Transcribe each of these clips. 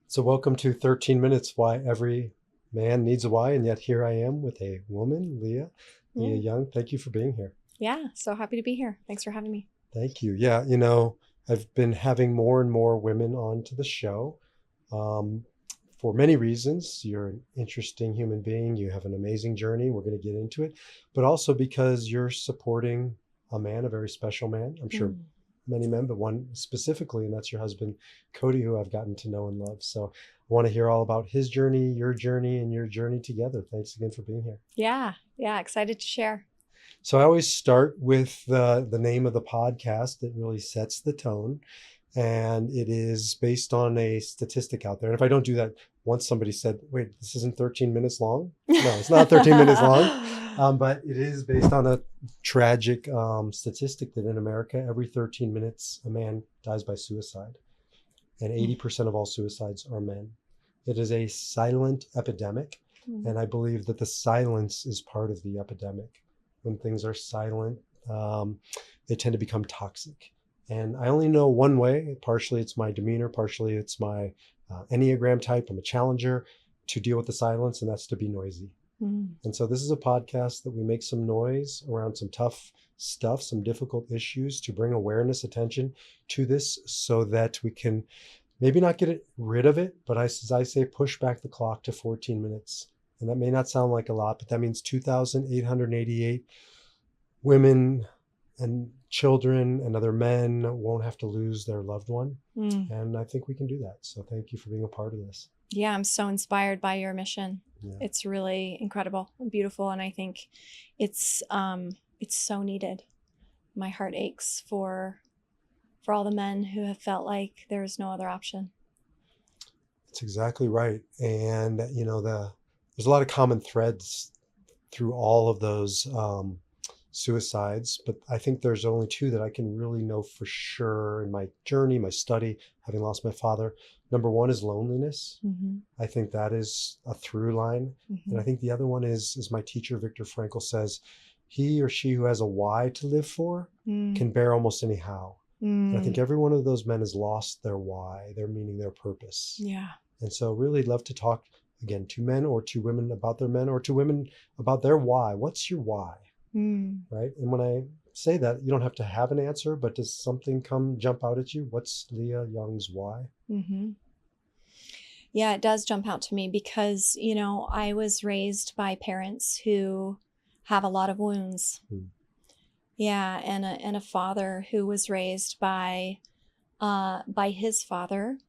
So welcome to 13 Minutes, Why Every Man Needs a Why, and yet here I am with a woman, Leah Mm. Young. Thank you for being here. Yeah, so happy to be here. Thanks for having me. Thank you. Yeah, I've been having more and more women onto the show um, for many reasons. You're an interesting human being. You have an amazing journey. We're going to get into it, but also because you're supporting a man, a very special man. I'm sure Mm. many men, but one specifically, and that's your husband, Cody, who I've gotten to know and love. So I want to hear all about his journey, and your journey together. Thanks again for being here. Yeah, excited to share. So I always start with the name of the podcast that really sets the tone. And it is based on a statistic out there. And if I don't do that, once somebody said, wait, this isn't 13 minutes long. No, it's not 13 minutes long. But it is based on a tragic statistic that in America, every 13 minutes, a man dies by suicide. And 80% of all suicides are men. It is a silent epidemic. Mm. And I believe that the silence is part of the epidemic. When things are silent, they tend to become toxic. And I only know one way. Partially it's my demeanor, partially it's my Enneagram type. I'm a challenger to deal with the silence, and that's to be noisy. Mm. And so this is a podcast that we make some noise around some tough stuff, some difficult issues to bring awareness, attention to this so that we can maybe not rid of it, but as I say, push back the clock to 14 minutes. And that may not sound like a lot, but that means 2,888 women and children and other men won't have to lose their loved one. Mm. And I think we can do that. So thank you for being a part of this. Yeah, I'm so inspired by your mission. Yeah. It's really incredible and beautiful, and I think it's so needed. My heart aches for all the men who have felt like there is no other option. That's exactly right. And there's a lot of common threads through all of those suicides, but I think there's only two that I can really know for sure in my journey, my study, having lost my father. Number one is loneliness. Mm-hmm. I think that is a through line. Mm-hmm. And I think the other one is, as my teacher, Viktor Frankl, says, he or she who has a why to live for can bear almost any how. And I think every one of those men has lost their why, their meaning, their purpose. Yeah. And so really love to talk again to men or to women about their men or to women about their why. What's your why? Right? And when I say that, you don't have to have an answer, but does something jump out at you? What's Leah Young's why? Mm-hmm. Yeah, it does jump out to me because, I was raised by parents who have a lot of wounds. Yeah, and a father who was raised by his father,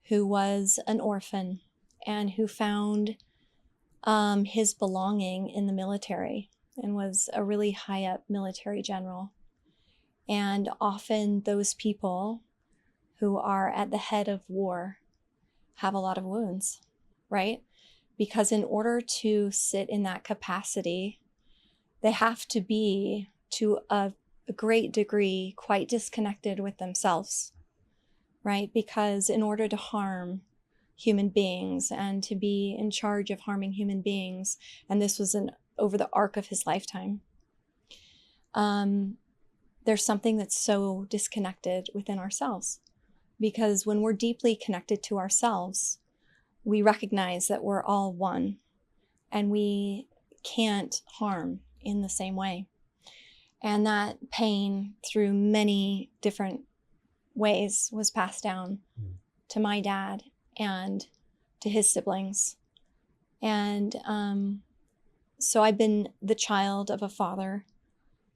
who was an orphan and who found his belonging in the military and was a really high up military general. And often those people who are at the head of war have a lot of wounds, right? Because in order to sit in that capacity, they have to be to a great degree quite disconnected with themselves, right? Because in order to harm human beings and to be in charge of harming human beings, and this was over the arc of his lifetime, there's something that's so disconnected within ourselves. Because when we're deeply connected to ourselves, we recognize that we're all one and we can't harm in the same way. And that pain through many different ways was passed down to my dad and to his siblings. And so I've been the child of a father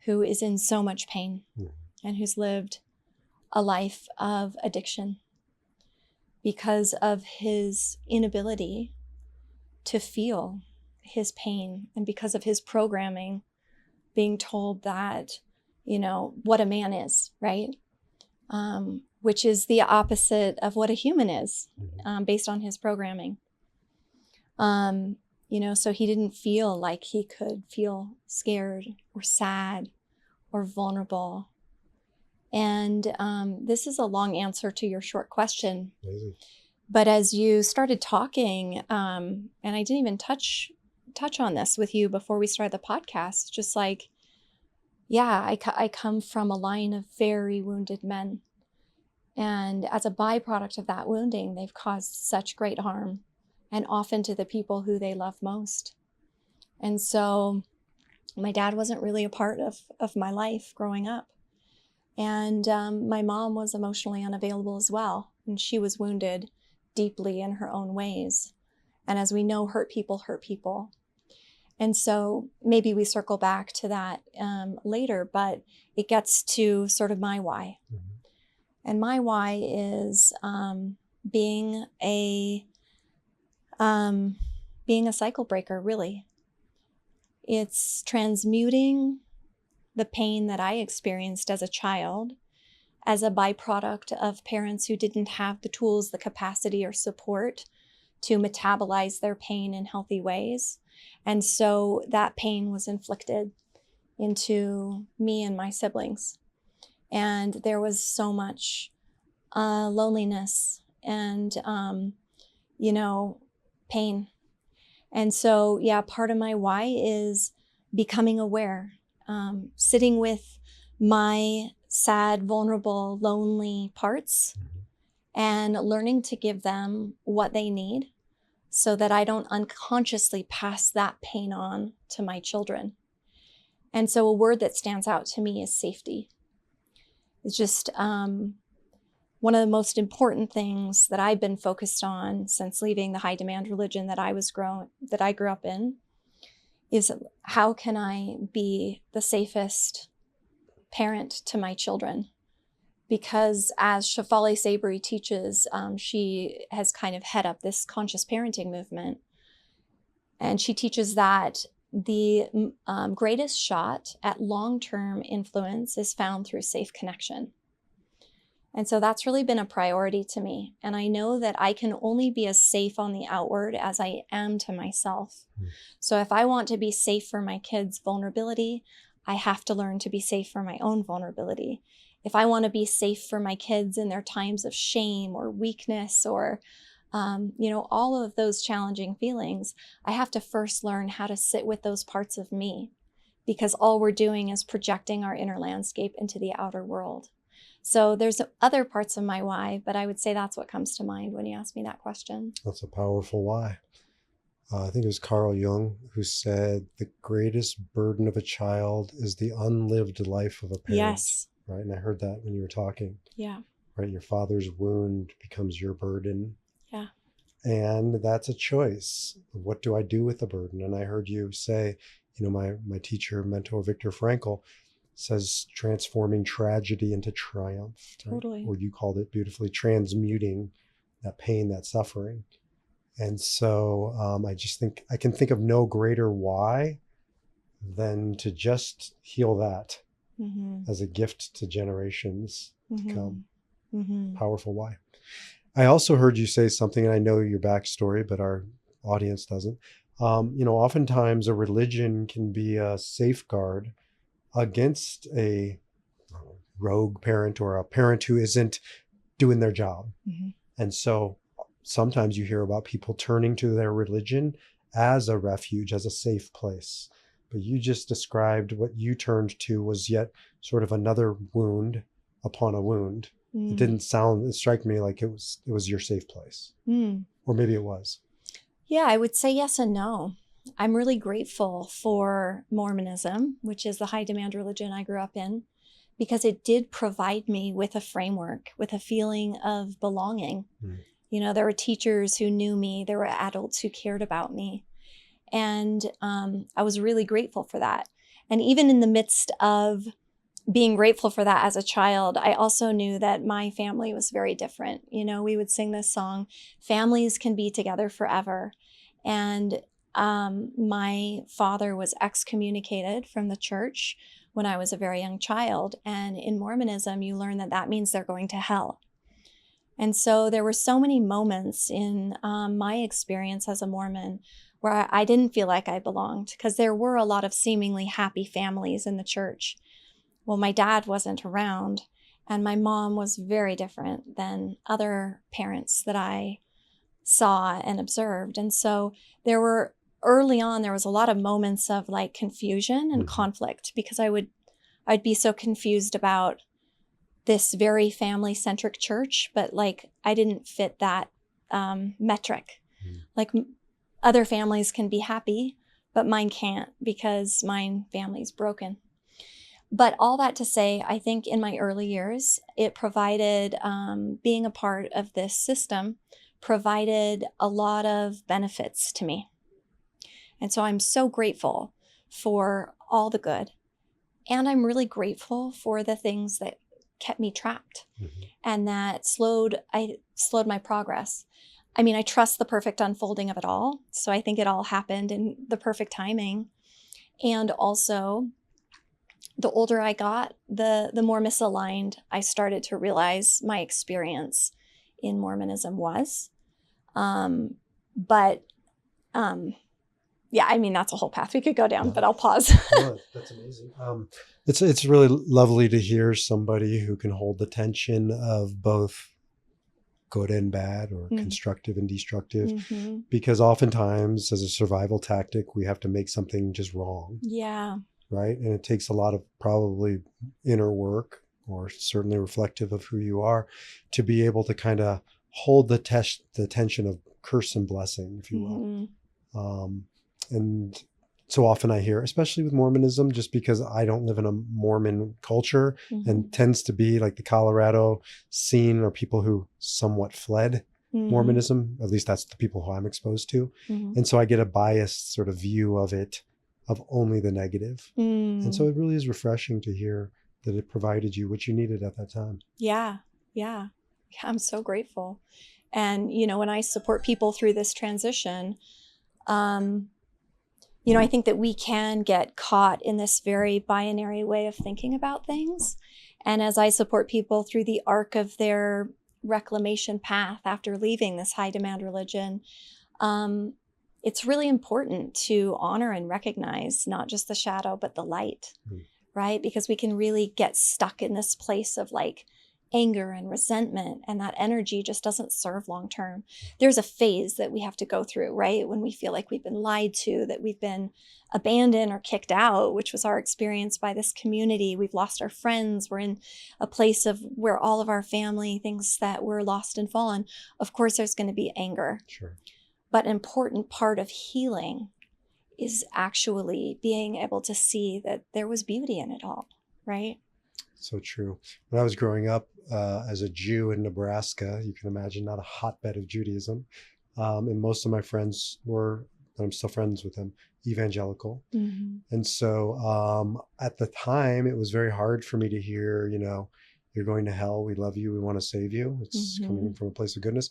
who is in so much pain and who's lived a life of addiction because of his inability to feel his pain and because of his programming being told that, what a man is, right? Which is the opposite of what a human is, based on his programming. So he didn't feel like he could feel scared or sad or vulnerable. And this is a long answer to your short question. Amazing. But as you started talking, and I didn't even touch on this with you before we started the podcast, just like, yeah, I come from a line of very wounded men. And as a byproduct of that wounding, they've caused such great harm, and often to the people who they love most. And so my dad wasn't really a part of my life growing up. And my mom was emotionally unavailable as well. And she was wounded deeply in her own ways. And as we know, hurt people hurt people. And so maybe we circle back to that later, but it gets to sort of my why. Mm-hmm. And my why is being a cycle breaker, really. It's transmuting the pain that I experienced as a child as a byproduct of parents who didn't have the tools, the capacity, or support to metabolize their pain in healthy ways. And so that pain was inflicted into me and my siblings. And there was so much loneliness and, pain. And so, yeah, part of my why is becoming aware, sitting with my sad, vulnerable, lonely parts and learning to give them what they need so that I don't unconsciously pass that pain on to my children. And so a word that stands out to me is safety. It's just one of the most important things that I've been focused on since leaving the high demand religion that I grew up in is how can I be the safest parent to my children? Because as Shefali Sabri teaches, she has kind of head up this conscious parenting movement. And she teaches that the greatest shot at long-term influence is found through safe connection. And so that's really been a priority to me. And I know that I can only be as safe on the outward as I am to myself. So if I want to be safe for my kids' vulnerability, I have to learn to be safe for my own vulnerability. If I want to be safe for my kids in their times of shame or weakness or, all of those challenging feelings, I have to first learn how to sit with those parts of me, because all we're doing is projecting our inner landscape into the outer world. So there's other parts of my why, but I would say that's what comes to mind when you ask me that question. That's a powerful why. I think it was Carl Jung who said the greatest burden of a child is the unlived life of a parent. Yes. Right. And I heard that when you were talking. Yeah. Right. Your father's wound becomes your burden. Yeah. And that's a choice. What do I do with the burden? And I heard you say, my teacher, mentor, Viktor Frankl, says transforming tragedy into triumph. Totally. Right? Or you called it beautifully transmuting that pain, that suffering. And so I just think I can think of no greater why than to just heal that as a gift to generations to come. Powerful why. I also heard you say something, and I know your backstory, but our audience doesn't. Oftentimes a religion can be a safeguard against a rogue parent or a parent who isn't doing their job. And so sometimes you hear about people turning to their religion as a refuge, as a safe place. But you just described what you turned to was yet sort of another wound upon a wound. It strike me like it was your safe place. Or maybe it was. Yeah, I would say yes and no. I'm really grateful for Mormonism, which is the high demand religion I grew up in, because it did provide me with a framework, with a feeling of belonging. There were teachers who knew me, there were adults who cared about me. And I was really grateful for that. And even in the midst of being grateful for that as a child, I also knew that my family was very different. We would sing this song, families can be together forever. And my father was excommunicated from the church when I was a very young child. And in Mormonism, you learn that means they're going to hell. And so there were so many moments in my experience as a Mormon where I didn't feel like I belonged, because there were a lot of seemingly happy families in the church. Well, my dad wasn't around, and my mom was very different than other parents that I saw and observed. And so early on, there was a lot of moments of like confusion and conflict, because I'd be so confused about this very family-centric church, but like I didn't fit that metric. Like other families can be happy, but mine can't because mine family's broken. But all that to say, I think in my early years, it provided, being a part of this system provided a lot of benefits to me. And so I'm so grateful for all the good. And I'm really grateful for the things that kept me trapped and that slowed my progress. I mean, I trust the perfect unfolding of it all. So I think it all happened in the perfect timing. And also, the older I got, the more misaligned I started to realize my experience in Mormonism was. Yeah, I mean, that's a whole path we could go down, but I'll pause. No, that's amazing. It's really lovely to hear somebody who can hold the tension of both good and bad, or constructive and destructive, because oftentimes as a survival tactic, we have to make something just wrong. Yeah. Right. And it takes a lot of probably inner work, or certainly reflective of who you are, to be able to kind of hold the tension of curse and blessing, if you will. And so often I hear, especially with Mormonism, just because I don't live in a Mormon culture, and tends to be like the Colorado scene, or people who somewhat fled Mormonism. At least that's the people who I'm exposed to. And so I get a biased sort of view of it, of only the negative. And so it really is refreshing to hear that it provided you what you needed at that time. Yeah. I'm so grateful. And, you know, when I support people through this transition, you know, I think that we can get caught in this very binary way of thinking about things. And as I support people through the arc of their reclamation path after leaving this high demand religion, it's really important to honor and recognize not just the shadow, but the light, right? Because we can really get stuck in this place of like anger and resentment, and that energy just doesn't serve long term. There's a phase that we have to go through, right? When we feel like we've been lied to, that we've been abandoned or kicked out, which was our experience by this community. We've lost our friends. We're in a place of where all of our family thinks that we're lost and fallen. Of course, there's going to be anger. Sure. But an important part of healing is actually being able to see that there was beauty in it all, right? So true. When I was growing up as a Jew in Nebraska, you can imagine, not a hotbed of Judaism. And most of my friends were, and I'm still friends with them, evangelical. And so at the time, it was very hard for me to hear, you know, you're going to hell. We love you. We want to save you. It's coming from a place of goodness.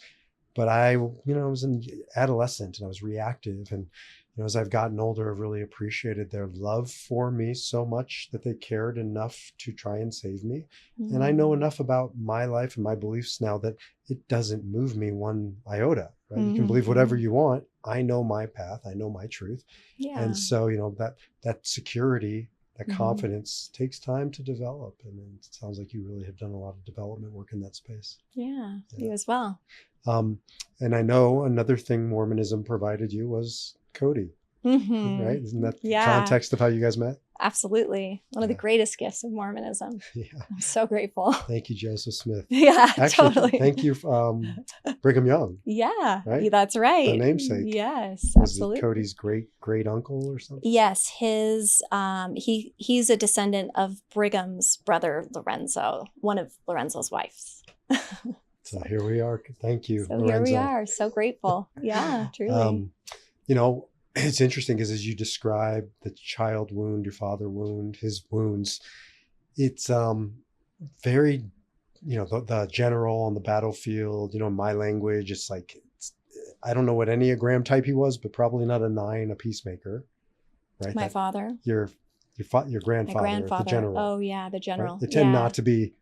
But I was an adolescent, and I was reactive. And, you know, as I've gotten older, I've really appreciated their love for me so much that they cared enough to try and save me. And I know enough about my life and my beliefs now that it doesn't move me one iota, right? You can believe whatever you want. I know my path. I know my truth. Yeah. And so, you know, that security, that confidence takes time to develop. And it sounds like you really have done a lot of development work in that space. Yeah. You as well. And I know another thing Mormonism provided you was Cody, right? Isn't that the context of how you guys met? Absolutely. One of the greatest gifts of Mormonism. Yeah. I'm so grateful. Thank you, Joseph Smith. Yeah, actually, totally. Thank you, Brigham Young. Yeah, right? That's right. The namesake. Yes, Was absolutely. it Cody's great uncle or something? Yes, his he's a descendant of Brigham's brother Lorenzo, one of Lorenzo's wives. So here we are. Thank you, So Lorenzo. here we are. So grateful. Yeah, truly. You know, it's interesting because as you describe the child wound, your father wound, his wounds, it's very, you know, the general on the battlefield, you know, in my language, it's like, I don't know what Enneagram type he was, but probably not a 9, a peacemaker, right? My father. Your grandfather, the general. Oh yeah, the general. Right? They tend not to be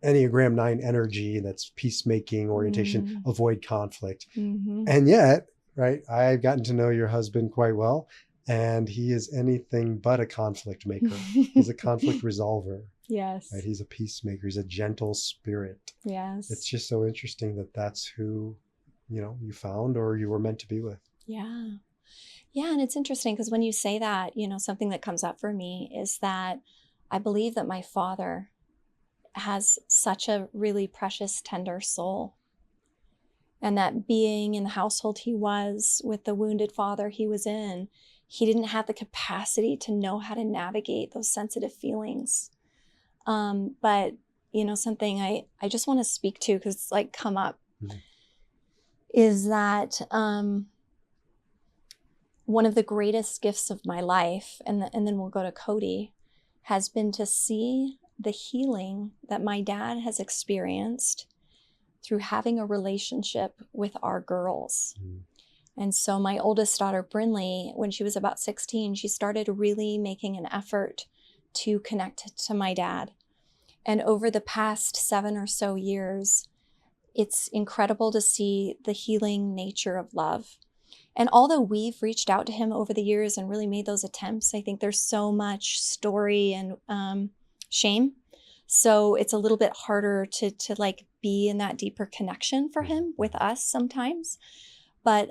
Enneagram 9 energy, that's peacemaking orientation, avoid conflict. And yet, right, I've gotten to know your husband quite well, and he is anything but a conflict maker. He's a conflict resolver. Yes. Right? He's a peacemaker. He's a gentle spirit. Yes. It's just so interesting that that's who, you know, you found or you were meant to be with. Yeah. Yeah. And it's interesting because when you say that, you know, something that comes up for me is that I believe that my father has such a really precious, tender soul. And that being in the household he was, with the wounded father he was in, he didn't have the capacity to know how to navigate those sensitive feelings. But, something I just want to speak to, because it's like come up, is that one of the greatest gifts of my life, and then we'll go to Cody, has been to see the healing that my dad has experienced through having a relationship with our girls. And so my oldest daughter, Brinley, when she was about 16, she started really making an effort to connect to my dad. And over the past 7 or so years, it's incredible to see the healing nature of love. And although we've reached out to him over the years and really made those attempts, I think there's so much story and shame. So it's a little bit harder to like be in that deeper connection for him with us sometimes. But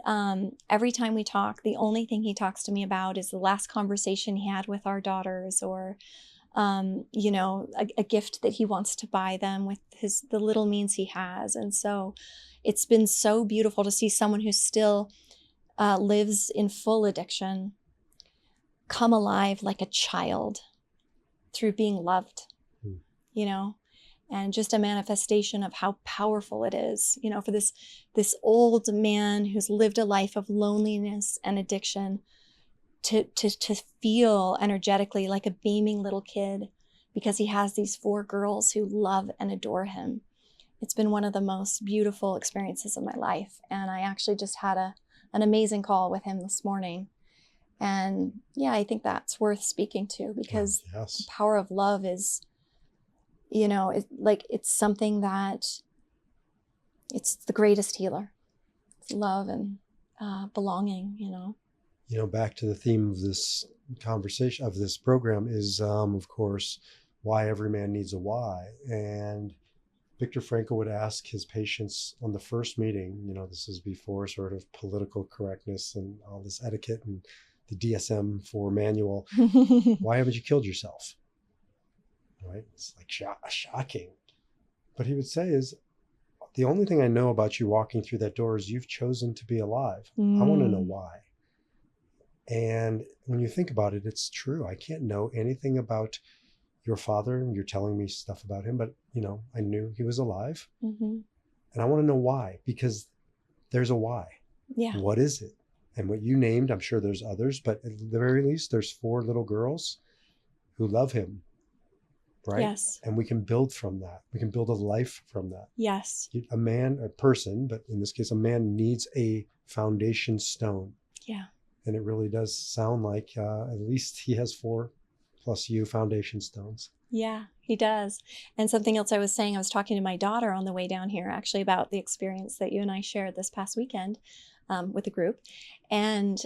every time we talk, the only thing he talks to me about is the last conversation he had with our daughters, or a gift that he wants to buy them with the little means he has. And so it's been so beautiful to see someone who still lives in full addiction come alive like a child through being loved, and just a manifestation of how powerful it is, for this old man who's lived a life of loneliness and addiction to feel energetically like a beaming little kid because he has these 4 girls who love and adore him. It's been one of the most beautiful experiences of my life. And I actually just had an amazing call with him this morning. And yeah, I think that's worth speaking to, because the power of love is, it's something that it's the greatest healer. It's love and belonging, Back to the theme of this conversation, of this program, is, of course, why every man needs a why. And Viktor Frankl would ask his patients on the first meeting, this is before sort of political correctness and all this etiquette and the DSM-4 manual, why haven't you killed yourself? Right? It's like shocking. But he would say is, the only thing I know about you walking through that door is you've chosen to be alive. I want to know why. And when you think about it, it's true. I can't know anything about your father, and you're telling me stuff about him, but I knew he was alive. And I want to know why, because there's a why. Yeah. What is it? And what you named, I'm sure there's others, but at the very least, there's 4 little girls who love him. Right? Yes. And we can build from that. We can build a life from that. Yes. A person, but in this case, a man needs a foundation stone. Yeah. And it really does sound like at least he has 4 plus you foundation stones. Yeah, he does. And something else I was saying, I was talking to my daughter on the way down here, actually, about the experience that you and I shared this past weekend with the group. And,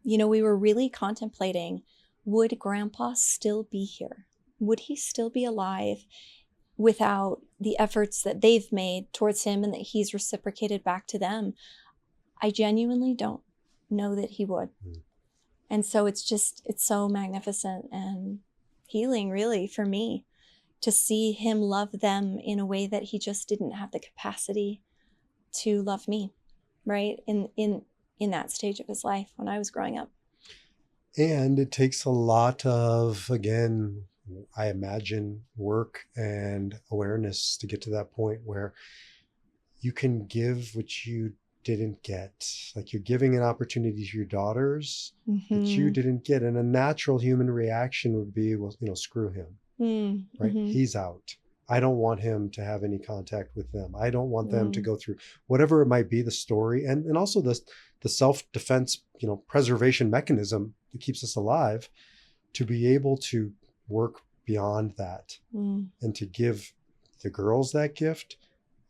we were really contemplating, would Grandpa still be here? Would he still be alive without the efforts that they've made towards him and that he's reciprocated back to them? I genuinely don't know that he would. And so it's so magnificent and healing, really, for me to see him love them in a way that he just didn't have the capacity to love me, right? In that stage of his life when I was growing up. And it takes a lot of, again, I imagine, work and awareness to get to that point where you can give what you didn't get. Like, you're giving an opportunity to your daughters that you didn't get. And a natural human reaction would be, well, screw him, right? He's out. I don't want him to have any contact with them. I don't want them to go through whatever it might be, the story. And also the self-defense, preservation mechanism that keeps us alive, to be able to work beyond that and to give the girls that gift,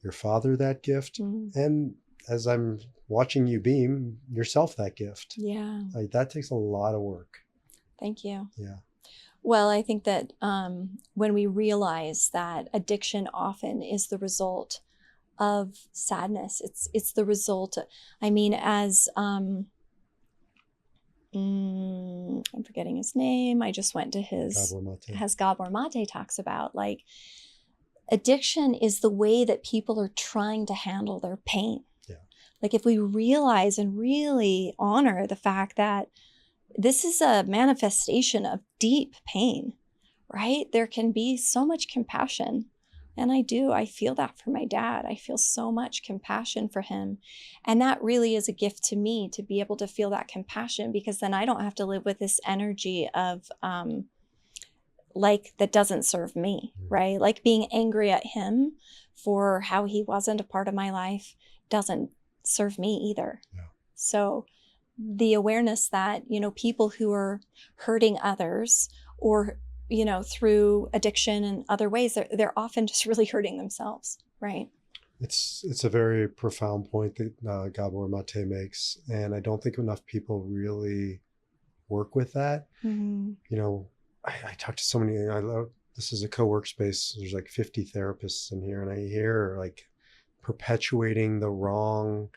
your father that gift, and as I'm watching you beam, yourself that gift. Yeah. Like, that takes a lot of work. Thank you. Yeah. Well, I think that when we realize that addiction often is the result of sadness, it's the result, as I'm forgetting his name. I just went to Gabor Mate. as Gabor Mate talks about, like, addiction is the way that people are trying to handle their pain. Yeah. Like, if we realize and really honor the fact that this is a manifestation of deep pain, right? There can be so much compassion. And I feel that for my dad. I feel so much compassion for him. And that really is a gift to me, to be able to feel that compassion, because then I don't have to live with this energy of, like, that doesn't serve me, right? Like, being angry at him for how he wasn't a part of my life doesn't serve me either. Yeah. So the awareness that, people who are hurting others, or, through addiction and other ways, they're often just really hurting themselves, right? It's a very profound point that Gabor Mate makes, and I don't think enough people really work with that. Mm-hmm. I talk to so many. This is a co-work space. There's like 50 therapists in here, and I hear like perpetuating the wrong,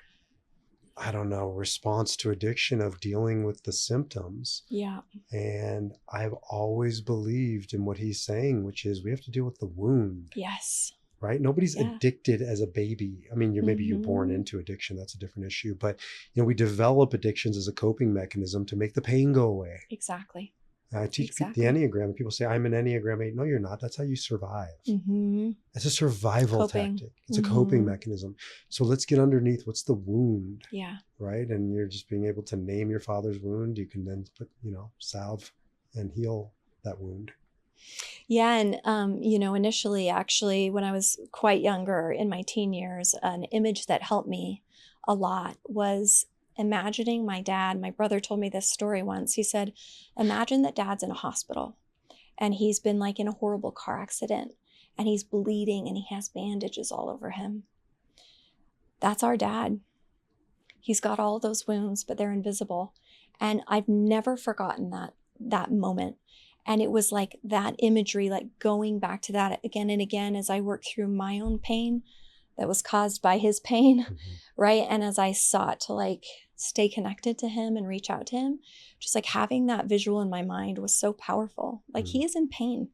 I don't know, response to addiction of dealing with the symptoms. Yeah. And I've always believed in what he's saying, which is we have to deal with the wound. Yes. Right? Nobody's Yeah. addicted as a baby. I mean, maybe you're born into addiction. That's a different issue. But, we develop addictions as a coping mechanism to make the pain go away. Exactly. I teach the Enneagram, and people say, I'm an Enneagram 8. No, you're not. That's how you survive. Mm-hmm. It's a survival tactic. It's a coping mechanism. So let's get underneath what's the wound. Yeah. Right? And you're just being able to name your father's wound. You can then put, salve and heal that wound. Yeah. And, initially, actually, when I was quite younger, in my teen years, an image that helped me a lot was imagining my dad. My brother told me this story once. He said, imagine that dad's in a hospital and he's been like in a horrible car accident and he's bleeding and he has bandages all over him. That's our dad. He's got all those wounds, but they're invisible. And I've never forgotten that moment. And it was like that imagery, like going back to that again and again as I worked through my own pain that was caused by his pain, right? And as I sought to like stay connected to him and reach out to him, just like having that visual in my mind was so powerful. Like he is in pain,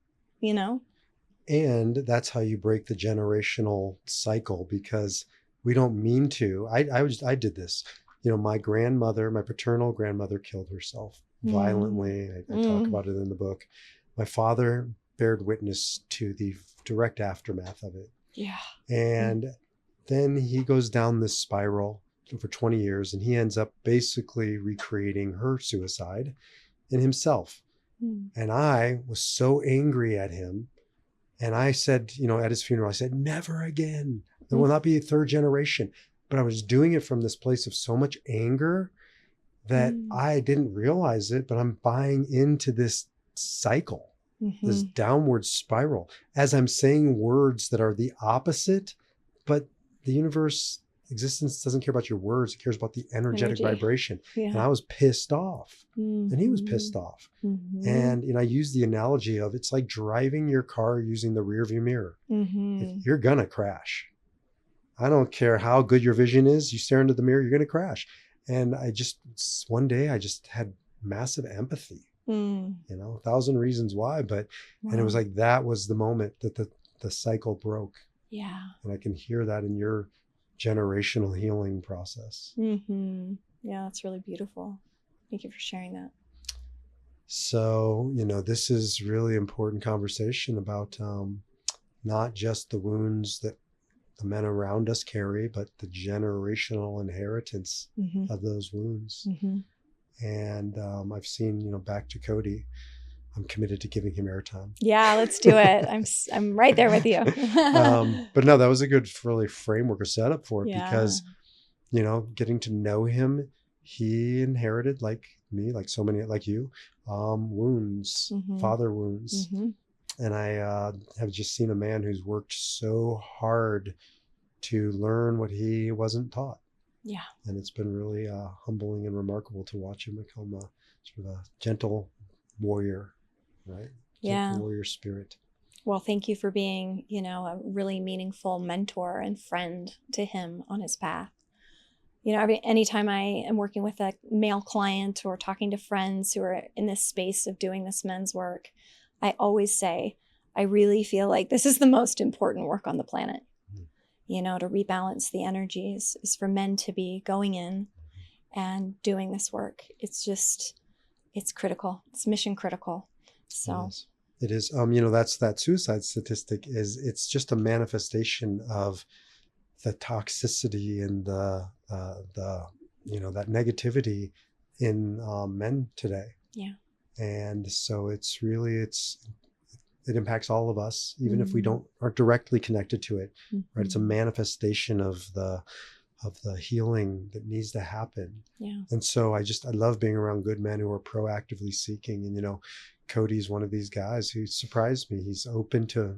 And that's how you break the generational cycle, because we don't mean to. I did this. My paternal grandmother killed herself violently. I talk about it in the book. My father bared witness to the direct aftermath of it. Yeah. And then he goes down this spiral for 20 years, and he ends up basically recreating her suicide in himself. And I was so angry at him. And I said, at his funeral, I said, never again. There will not be a third generation. But I was doing it from this place of so much anger that I didn't realize it, but I'm buying into this cycle, this downward spiral, as I'm saying words that are the opposite. But the universe, existence doesn't care about your words. It cares about the energetic vibration. Yeah. And I was pissed off. And he was pissed off. And I use the analogy of, it's like driving your car using the rear view mirror. You're going to crash. I don't care how good your vision is. You stare into the mirror, you're going to crash. And one day I just had massive empathy, 1,000 reasons why, but, and it was like, that was the moment that the cycle broke. Yeah. And I can hear that in your generational healing process. Yeah, that's really beautiful. Thank you for sharing that. So, this is really important conversation about not just the wounds that the men around us carry, but the generational inheritance of those wounds. And I've seen, back to Cody, I'm committed to giving him airtime. Yeah, let's do it. I'm right there with you. But no, that was a good really framework or setup for it, because, getting to know him, he inherited, like me, like so many, like you, wounds, father wounds. And I have just seen a man who's worked so hard to learn what he wasn't taught. Yeah. And it's been really humbling and remarkable to watch him become a sort of a gentle warrior, right? Yeah. Gentle warrior spirit. Well, thank you for being, a really meaningful mentor and friend to him on his path. Anytime I am working with a male client or talking to friends who are in this space of doing this men's work, I always say, I really feel like this is the most important work on the planet. To rebalance the energies is for men to be going in and doing this work. It's critical. It's mission critical. So it is. That's that suicide statistic it's just a manifestation of the toxicity and the that negativity in men today. Yeah. And so it impacts all of us, even if we aren't directly connected to it. Right? It's a manifestation of the healing that needs to happen. Yeah. And so I love being around good men who are proactively seeking. And Cody's one of these guys who surprised me. He's open to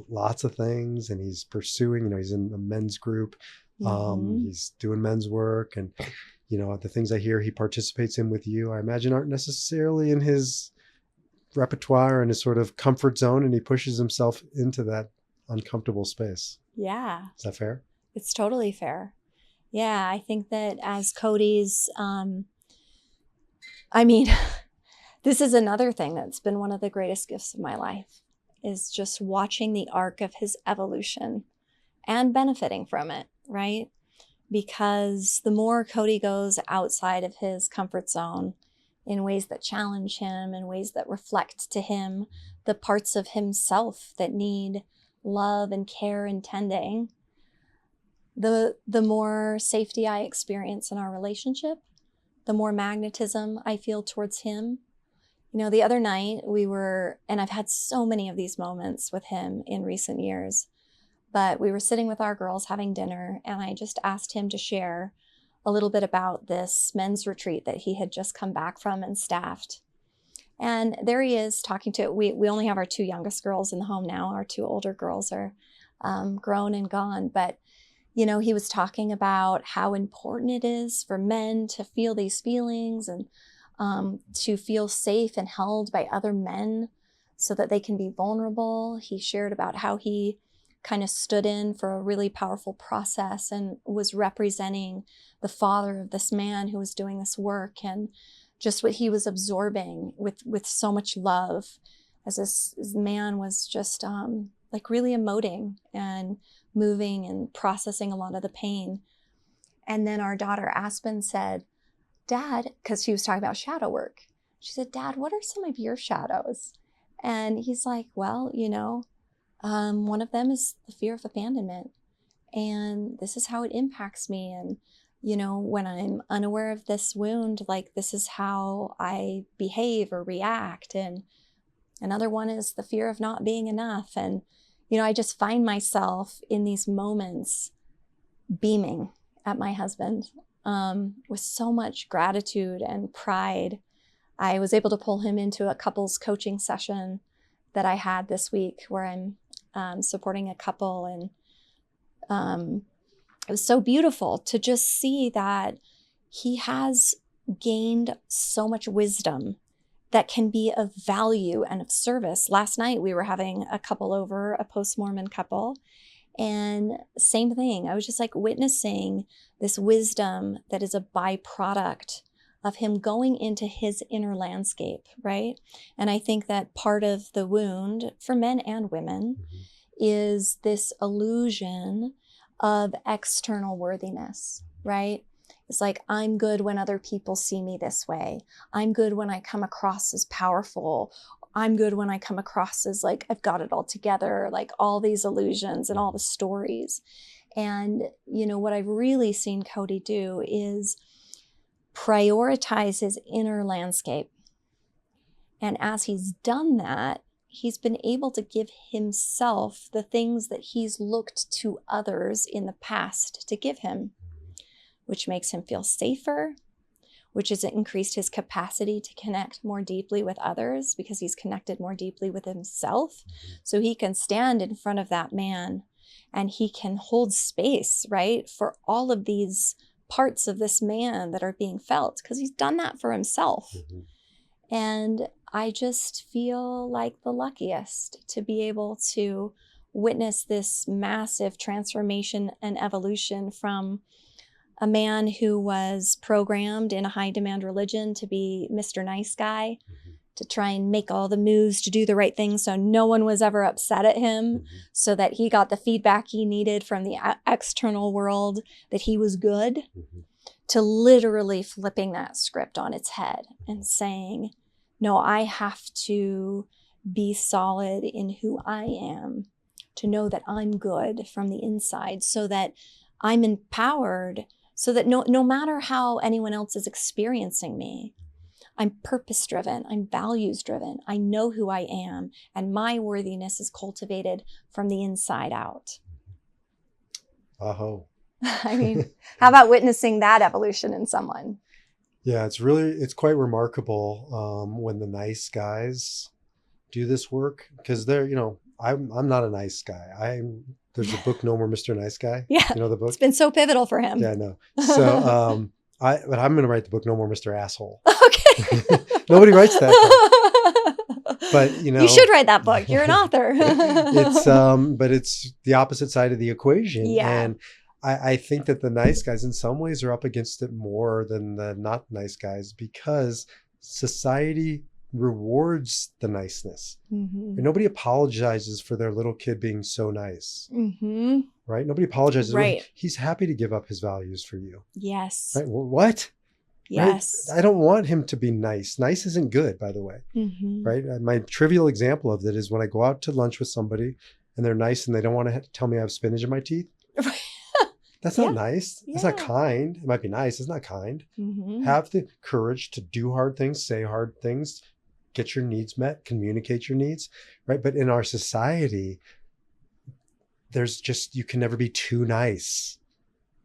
lots of things, and he's pursuing. He's in a men's group. He's doing men's work, and the things I hear he participates in with you, I imagine aren't necessarily in his repertoire and his sort of comfort zone, and he pushes himself into that uncomfortable space. Yeah. Is that fair? It's totally fair. Yeah, I think that as Cody's, this is another thing that's been one of the greatest gifts of my life, is just watching the arc of his evolution and benefiting from it, right? Because the more Cody goes outside of his comfort zone in ways that challenge him, in ways that reflect to him the parts of himself that need love and care and tending, the more safety I experience in our relationship, the more magnetism I feel towards him. The other night and I've had so many of these moments with him in recent years, but we were sitting with our girls having dinner, and I just asked him to share a little bit about this men's retreat that he had just come back from and staffed. And there he is talking to, we only have our 2 youngest girls in the home now. Our 2 older girls are grown and gone, but he was talking about how important it is for men to feel these feelings and to feel safe and held by other men so that they can be vulnerable. He shared about how he kind of stood in for a really powerful process and was representing the father of this man who was doing this work, and just what he was absorbing with so much love as this man was just really emoting and moving and processing a lot of the pain. And then our daughter Aspen said, Dad, because she was talking about shadow work, she said, Dad, what are some of your shadows? And he's like, well, one of them is the fear of abandonment. And this is how it impacts me. And, when I'm unaware of this wound, this is how I behave or react. And another one is the fear of not being enough. And, I just find myself in these moments beaming at my husband with so much gratitude and pride. I was able to pull him into a couples coaching session that I had this week where I'm supporting a couple. And it was so beautiful to just see that he has gained so much wisdom that can be of value and of service. Last night we were having a couple over, a post-Mormon couple, and same thing. I was just witnessing this wisdom that is a byproduct of him going into his inner landscape, right? And I think that part of the wound for men and women is this illusion of external worthiness, right? It's I'm good when other people see me this way. I'm good when I come across as powerful. I'm good when I come across as I've got it all together, all these illusions and all the stories. And, what I've really seen Cody do is prioritize his inner landscape. And as he's done that, he's been able to give himself the things that he's looked to others in the past to give him, which makes him feel safer, which has increased his capacity to connect more deeply with others because he's connected more deeply with himself. So he can stand in front of that man and he can hold space, right, for all of these parts of this man that are being felt because he's done that for himself. And I just feel like the luckiest to be able to witness this massive transformation and evolution from a man who was programmed in a high demand religion to be Mr. Nice Guy, to try and make all the moves to do the right thing so no one was ever upset at him, so that he got the feedback he needed from the external world that he was good, to literally flipping that script on its head and saying, no, I have to be solid in who I am, to know that I'm good from the inside, so that I'm empowered, so that no matter how anyone else is experiencing me, I'm purpose-driven, I'm values-driven, I know who I am, and my worthiness is cultivated from the inside out. Aho. I mean, how about witnessing that evolution in someone? Yeah, it's quite remarkable when the nice guys do this work, because they're, I'm not a nice guy. There's a book, No More Mr. Nice Guy. Yeah, you know the book? It's been so pivotal for him. Yeah, I know. So but I'm going to write the book, No More Mr. Asshole. Okay. Nobody writes that book. But you should write that book. You're an author. But it's the opposite side of the equation. Yeah. And I think that the nice guys in some ways are up against it more than the not nice guys, because society rewards the niceness. And nobody apologizes for their little kid being so nice. Right? Nobody apologizes. Right. Well, he's happy to give up his values for you. Yes. Right? Well, what? Yes. Right? I don't want him to be nice. Nice isn't good, by the way. Right? My trivial example of that is when I go out to lunch with somebody and they're nice and they don't want to tell me I have spinach in my teeth. That's not nice. That's not kind. It might be nice. It's not kind. Have the courage to do hard things, say hard things, get your needs met, communicate your needs, right? But in our society, you can never be too nice.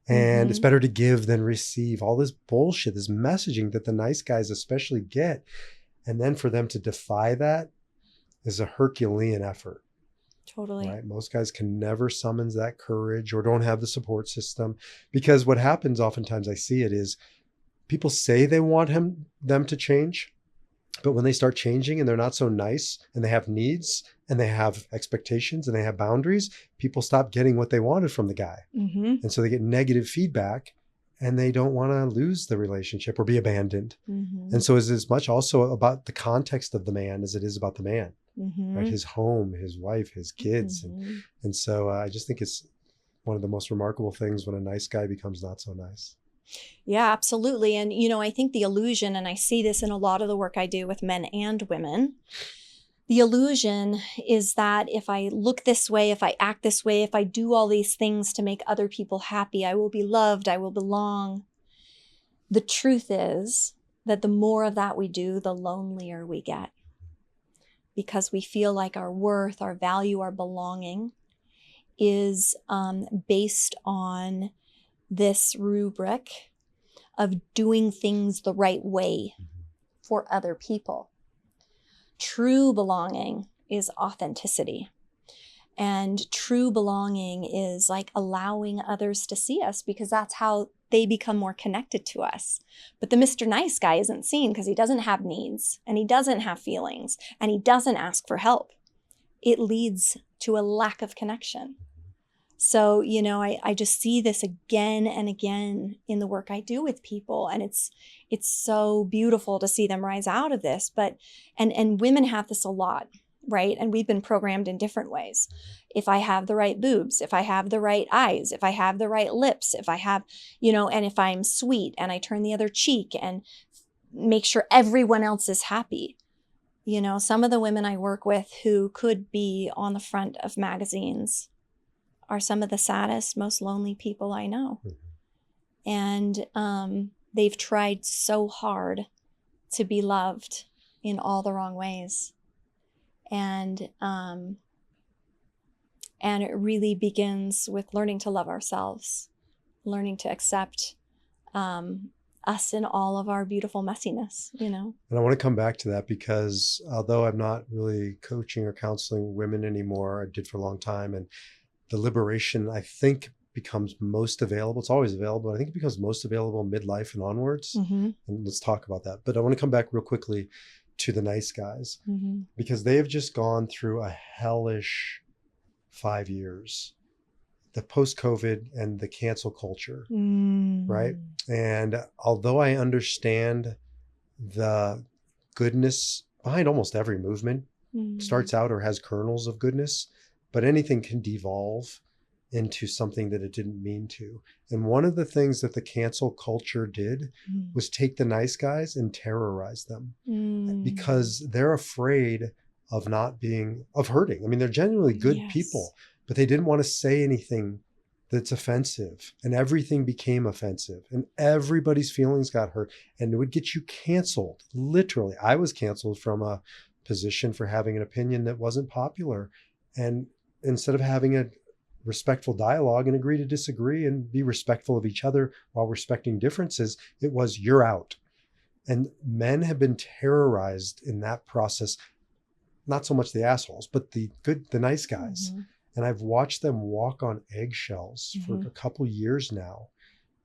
And it's better to give than receive. All this bullshit, this messaging that the nice guys especially get. And then for them to defy that is a Herculean effort. Totally. Right? Most guys can never summon that courage or don't have the support system, because what happens oftentimes, I see it, is people say they want them to change, but when they start changing and they're not so nice and they have needs and they have expectations and they have boundaries, people stop getting what they wanted from the guy. And so they get negative feedback and they don't want to lose the relationship or be abandoned. And so it's as much also about the context of the man as it is about the man. Right? His home, his wife, his kids. And so I just think it's one of the most remarkable things when a nice guy becomes not so nice. Yeah, absolutely. And, I think the illusion, and I see this in a lot of the work I do with men and women, the illusion is that if I look this way, if I act this way, if I do all these things to make other people happy, I will be loved, I will belong. The truth is that the more of that we do, the lonelier we get, because we feel like our worth, our value, our belonging is based on this rubric of doing things the right way for other people. True belonging is authenticity. And true belonging is like allowing others to see us, because that's how they become more connected to us. But the Mr. Nice Guy isn't seen because he doesn't have needs and he doesn't have feelings and he doesn't ask for help. It leads to a lack of connection. So, I just see this again and again in the work I do with people. And it's so beautiful to see them rise out of this. But, and women have this a lot, right? And we've been programmed in different ways. If I have the right boobs, if I have the right eyes, if I have the right lips, if I have, and if I'm sweet and I turn the other cheek and make sure everyone else is happy. Some of the women I work with who could be on the front of magazines are some of the saddest, most lonely people I know. And they've tried so hard to be loved in all the wrong ways. And it really begins with learning to love ourselves, learning to accept us in all of our beautiful messiness, And I want to come back to that, because although I'm not really coaching or counseling women anymore, I did for a long time, and the liberation, I think, becomes most available. It's always available. I think it becomes most available midlife and onwards. And let's talk about that. But I want to come back real quickly to the nice guys, because they have just gone through a hellish 5 years. the post-COVID and the cancel culture, right? Mm. And although I understand the goodness behind almost every movement, starts out or has kernels of goodness, but anything can devolve into something that it didn't mean to. And one of the things that the cancel culture did was take the nice guys and terrorize them because they're afraid of hurting. I mean, they're genuinely good people, but they didn't want to say anything that's offensive, and everything became offensive and everybody's feelings got hurt, and it would get you canceled. Literally, I was canceled from a position for having an opinion that wasn't popular. And instead of having a respectful dialogue and agree to disagree and be respectful of each other while respecting differences, it was, you're out. And men have been terrorized in that process. Not so much the assholes, but the nice guys. And I've watched them walk on eggshells for a couple years now.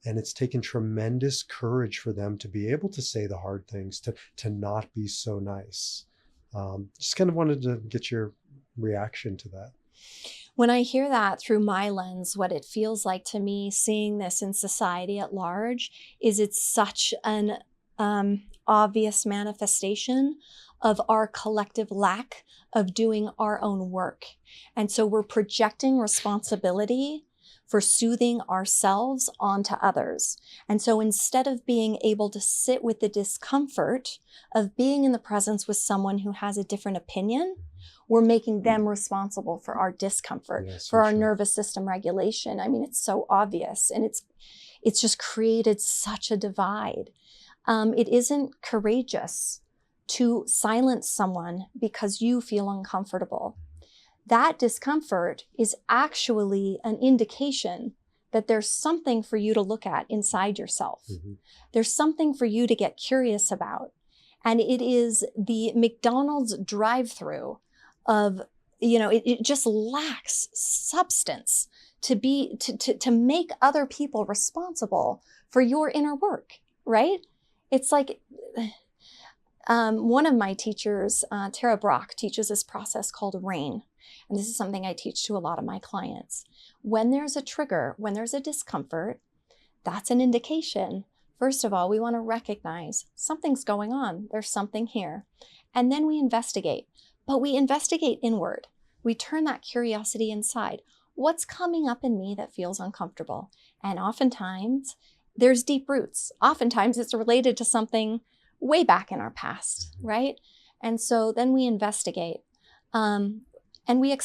And it's taken tremendous courage for them to be able to say the hard things, to not be so nice. Just kind of wanted to get your reaction to that. When I hear that through my lens, what it feels like to me, seeing this in society at large, is it's such an obvious manifestation of our collective lack of doing our own work. And so we're projecting responsibility for soothing ourselves onto others. And so instead of being able to sit with the discomfort of being in the presence with someone who has a different opinion, we're making them responsible for our discomfort, for our nervous system regulation. I mean, it's so obvious, and it's just created such a divide. It isn't courageous to silence someone because you feel uncomfortable. That discomfort is actually an indication that there's something for you to look at inside yourself. There's something for you to get curious about. And it is the McDonald's drive-through of, it just lacks substance to make other people responsible for your inner work, right? It's like, one of my teachers, Tara Brock, teaches this process called RAIN. And this is something I teach to a lot of my clients. When there's a trigger, when there's a discomfort, that's an indication. First of all, we want to recognize something's going on. There's something here. And then we investigate. But we investigate inward. We turn that curiosity inside. What's coming up in me that feels uncomfortable? And oftentimes, there's deep roots. Oftentimes, it's related to something way back in our past, right? And so then we investigate. And we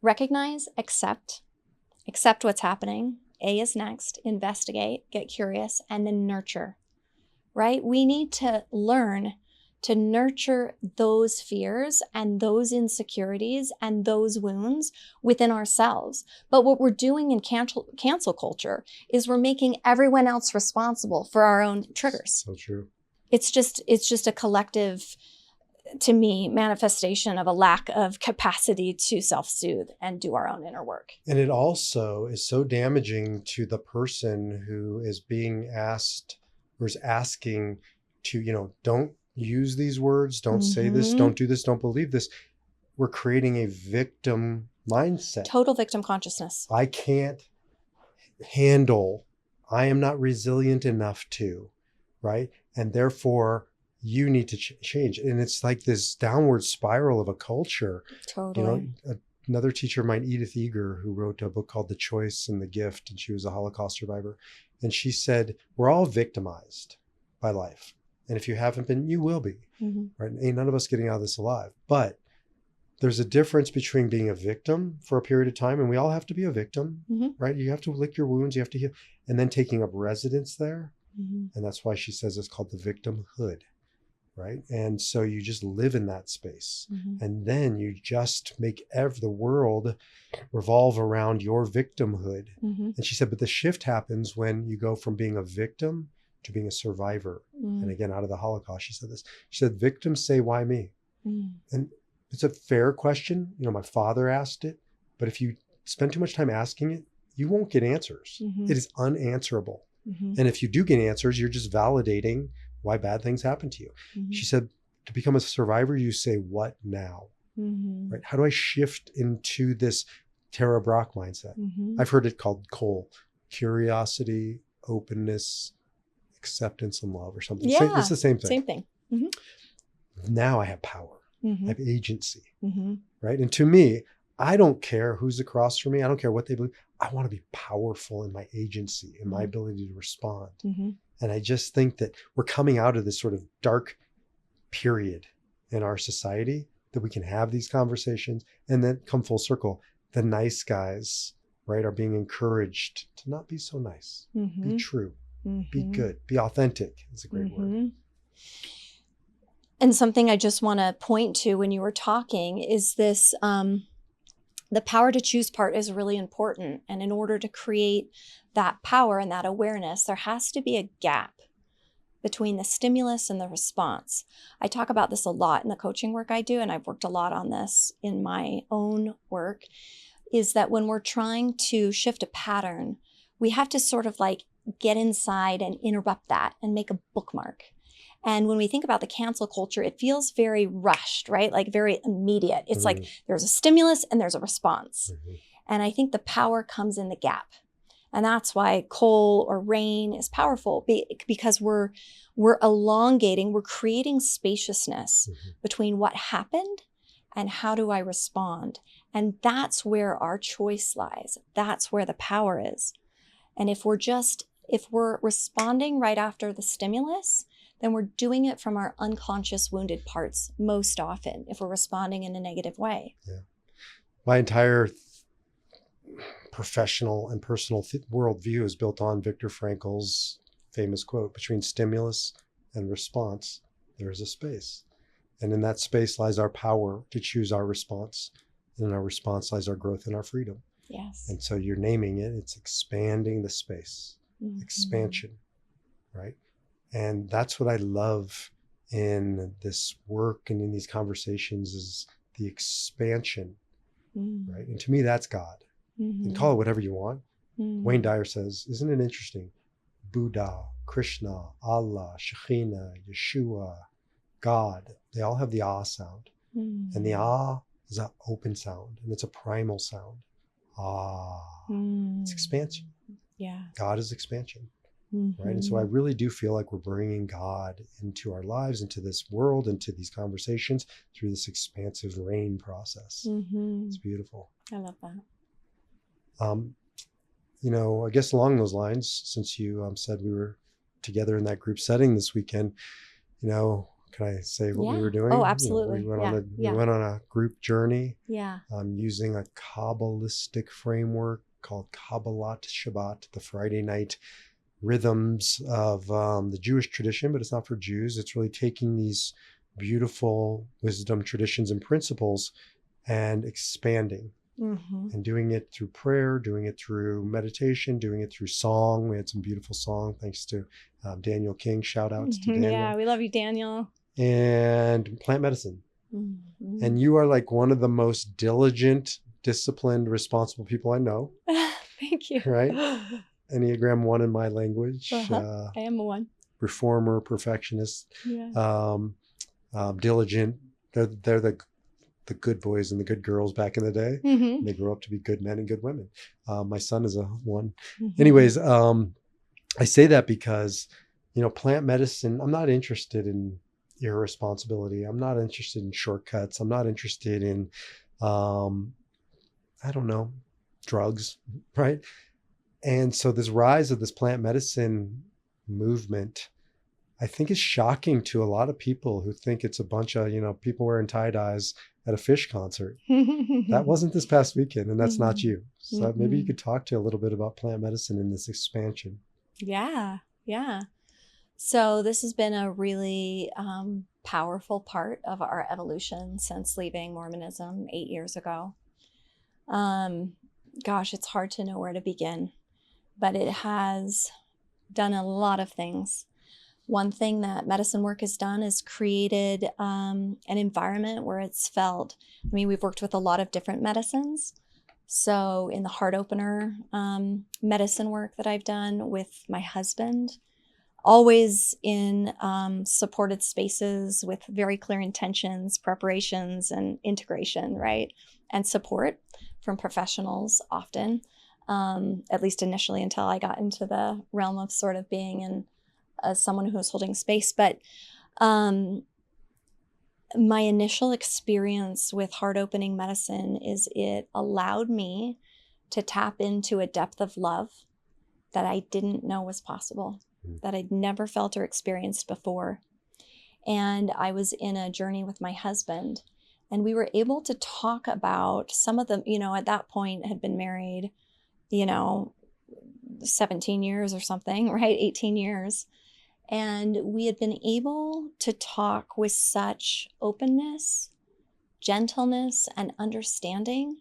recognize, accept what's happening. A is next, investigate, get curious, and then nurture, right? We need to learn to nurture those fears and those insecurities and those wounds within ourselves. But what we're doing in cancel culture is we're making everyone else responsible for our own triggers. So true. It's just a collective, to me, manifestation of a lack of capacity to self-soothe and do our own inner work. And it also is so damaging to the person who is being asked or is asking to, don't use these words, don't say this, don't do this, don't believe this. We're creating a victim mindset. Total victim consciousness. I can't handle, I am not resilient enough to, right? And therefore, you need to change. And it's like this downward spiral of a culture. Totally. Another teacher of mine, Edith Eger, who wrote a book called The Choice and the Gift, and she was a Holocaust survivor. And she said, we're all victimized by life. And if you haven't been, you will be, right? Ain't none of us getting out of this alive. But there's a difference between being a victim for a period of time, and we all have to be a victim, right? You have to lick your wounds, you have to heal, and then taking up residence there. And that's why she says it's called the victimhood, right? And so you just live in that space. And then you just make the world revolve around your victimhood. And she said, but the shift happens when you go from being a victim to being a survivor. And again, out of the Holocaust, she said this. She said, victims say, why me? And it's a fair question. My father asked it, but if you spend too much time asking it, you won't get answers. It is unanswerable. And if you do get answers, you're just validating why bad things happen to you. She said, to become a survivor, you say, what now? Right? How do I shift into this Tara Brach mindset. Mm-hmm. I've heard it called Cole, curiosity, openness, acceptance, and love, or something. Yeah. It's the same thing. Same thing. Mm-hmm. Now I have power. Mm-hmm. I have agency, Mm-hmm. right? And to me, I don't care who's across from me. I don't care what they believe. I want to be powerful in my agency, in my ability to respond. Mm-hmm. And I just think that we're coming out of this sort of dark period in our society, that we can have these conversations and then come full circle. The nice guys, right, are being encouraged to not be so nice. Mm-hmm. Be true. Mm-hmm. Be good. Be authentic. It's a great word. And something I just want to point to when you were talking is this, the power to choose part is really important. And in order to create that power and that awareness, there has to be a gap between the stimulus and the response. I talk about this a lot in the coaching work I do, and I've worked a lot on this in my own work, is that when we're trying to shift a pattern, we have to sort of like get inside and interrupt that and make a bookmark. And when we think about the cancel culture, it feels very rushed, right? Like very immediate. It's like there's a stimulus and there's a response. And I think the power comes in the gap. And that's why coal or rain is powerful, because we're elongating, we're creating spaciousness between what happened and how do I respond. And that's where our choice lies. That's where the power is. And if we're responding right after the stimulus, then we're doing it from our unconscious wounded parts most often, if we're responding in a negative way. Yeah. My entire professional and personal worldview is built on Viktor Frankl's famous quote, between stimulus and response, there is a space. And in that space lies our power to choose our response. And in our response lies our growth and our freedom. Yes. And so you're naming it, it's expanding the space, expansion, right? And that's what I love in this work and in these conversations, is the expansion, right? And to me, that's God. And call it whatever you want. Wayne Dyer says, isn't it interesting? Buddha, Krishna, Allah, Shekhinah, Yeshua, God, they all have the ah sound. And the ah is an open sound, and it's a primal sound. Ah, it's expansion. Yeah. God is expansion. Right. And so I really do feel like we're bringing God into our lives, into this world, into these conversations through this expansive rain process. It's beautiful. I love that. I guess along those lines, since you said we were together in that group setting this weekend, can I say what we were doing? Oh, absolutely. We went on a group journey. Yeah. Using a Kabbalistic framework called Kabbalat Shabbat, the Friday night rhythms of the Jewish tradition, but it's not for Jews. It's really taking these beautiful wisdom traditions and principles and expanding and doing it through prayer, doing it through meditation, doing it through song. We had some beautiful song, thanks to Daniel King. Shout outs to Daniel. Yeah, we love you, Daniel. And plant medicine. And you are like one of the most diligent, disciplined, responsible people I know. Thank you. Right? Enneagram 1 in my language. I am a 1. Reformer, perfectionist, diligent. They're the good boys and the good girls back in the day. They grow up to be good men and good women. My son is a 1. Anyways, I say that because, plant medicine, I'm not interested in irresponsibility. I'm not interested in shortcuts. I'm not interested in, drugs, right? And so this rise of this plant medicine movement, I think, is shocking to a lot of people who think it's a bunch of, people wearing tie-dyes at a Fish concert. That wasn't this past weekend, and that's not you. So maybe you could talk to a little bit about plant medicine in this expansion. Yeah. So this has been a really powerful part of our evolution since leaving Mormonism 8 years ago. Gosh, it's hard to know where to begin, but it has done a lot of things. One thing that medicine work has done is created an environment where it's felt. We've worked with a lot of different medicines. So in the heart opener medicine work that I've done with my husband, always in supported spaces with very clear intentions, preparations, and integration, right? And support from professionals often, at least initially until I got into the realm of sort of being someone who was holding space. But my initial experience with heart-opening medicine is it allowed me to tap into a depth of love that I didn't know was possible, that I'd never felt or experienced before. And I was in a journey with my husband, and we were able to talk about some of them, at that point had been married, 17 years or something, right? 18 years. And we had been able to talk with such openness, gentleness, and understanding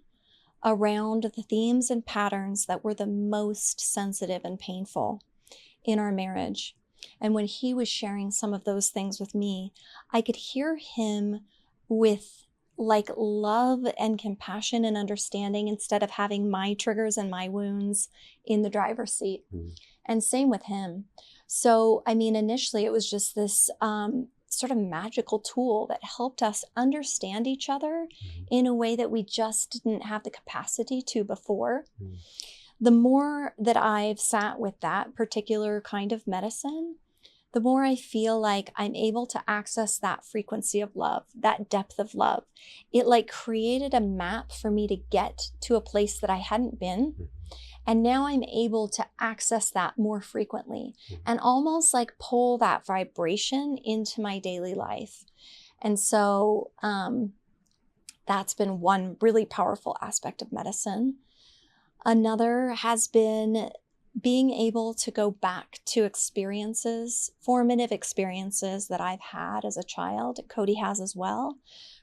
around the themes and patterns that were the most sensitive and painful in our marriage. And when he was sharing some of those things with me, I could hear him with like love and compassion and understanding instead of having my triggers and my wounds in the driver's seat. And same with him. So, initially it was just this sort of magical tool that helped us understand each other in a way that we just didn't have the capacity to before. The more that I've sat with that particular kind of medicine, the more I feel like I'm able to access that frequency of love, that depth of love. It like created a map for me to get to a place that I hadn't been. And now I'm able to access that more frequently and almost like pull that vibration into my daily life. And so that's been one really powerful aspect of medicine. Another has been being able to go back to experiences, formative experiences that I've had as a child. Cody has as well.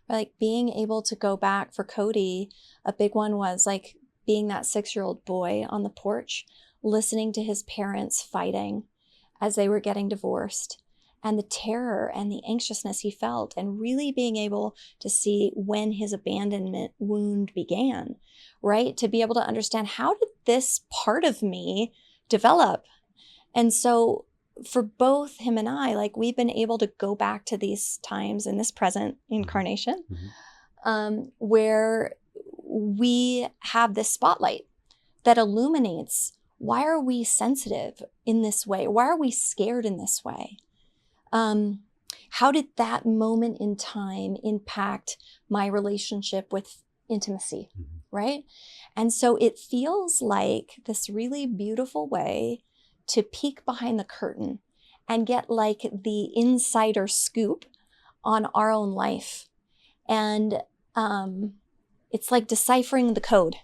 Like being able to go back for Cody, a big one was like being that 6-year-old boy on the porch, listening to his parents fighting as they were getting divorced, and the terror and the anxiousness he felt, and really being able to see when his abandonment wound began, right? To be able to understand, how did this part of me develop? And so for both him and I, like we've been able to go back to these times in this present incarnation, where we have this spotlight that illuminates, why are we sensitive in this way? Why are we scared in this way? How did that moment in time impact my relationship with intimacy, right? And so it feels like this really beautiful way to peek behind the curtain and get like the insider scoop on our own life. And it's like deciphering the code.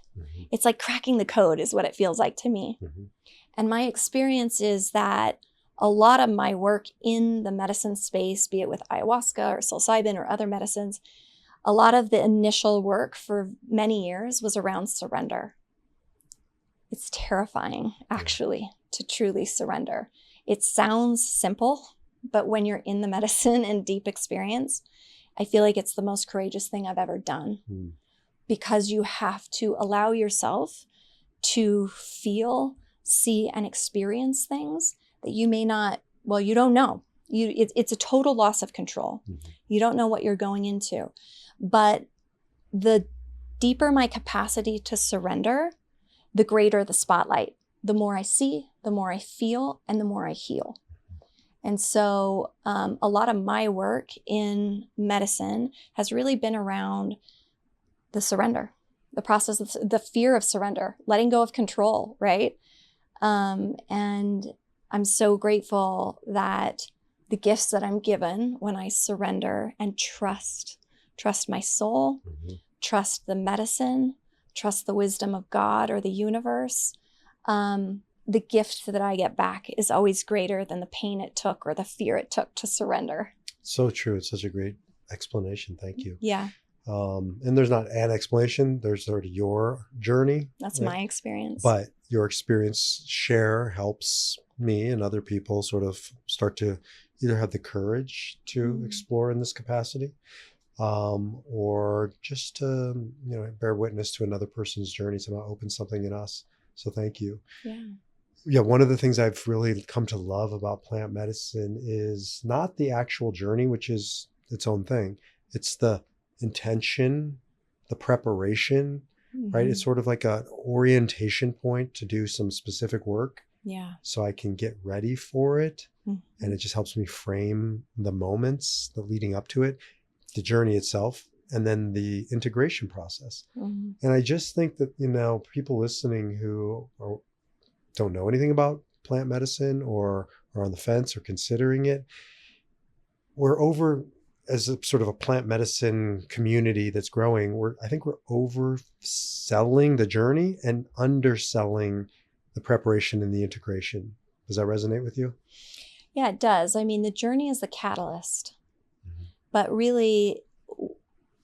It's like cracking the code is what it feels like to me. And my experience is that a lot of my work in the medicine space, be it with ayahuasca or psilocybin or other medicines, a lot of the initial work for many years was around surrender. It's terrifying, actually, to truly surrender. It sounds simple, but when you're in the medicine and deep experience, I feel like it's the most courageous thing I've ever done. Because you have to allow yourself to feel, see, and experience things that you may not, you don't know. It's a total loss of control. You don't know what you're going into. But the deeper my capacity to surrender, the greater the spotlight. The more I see, the more I feel, and the more I heal. And so a lot of my work in medicine has really been around the surrender, the process, the fear of surrender, letting go of control, right? And I'm so grateful that the gifts that I'm given when I surrender and trust my soul, trust the medicine, trust the wisdom of God or the universe, the gift that I get back is always greater than the pain it took or the fear it took to surrender. So true. It's such a great explanation. Thank you. Yeah. And there's not an explanation. There's sort of your journey. That's right? my experience. But your experience share helps me and other people sort of start to either have the courage to explore in this capacity, or just to, bear witness to another person's journey, somehow open something in us. So thank you. Yeah, one of the things I've really come to love about plant medicine is not the actual journey, which is its own thing. It's the intention, the preparation, right? It's sort of like an orientation point to do some specific work. Yeah. So I can get ready for it. Mm-hmm. And it just helps me frame the moments, the leading up to it, the journey itself, and then the integration process. Mm-hmm. And I just think that, people listening who don't know anything about plant medicine or are on the fence or considering it, as a sort of a plant medicine community that's growing, I think we're overselling the journey and underselling the preparation and the integration. Does that resonate with you? Yeah, it does. I mean, the journey is the catalyst, but really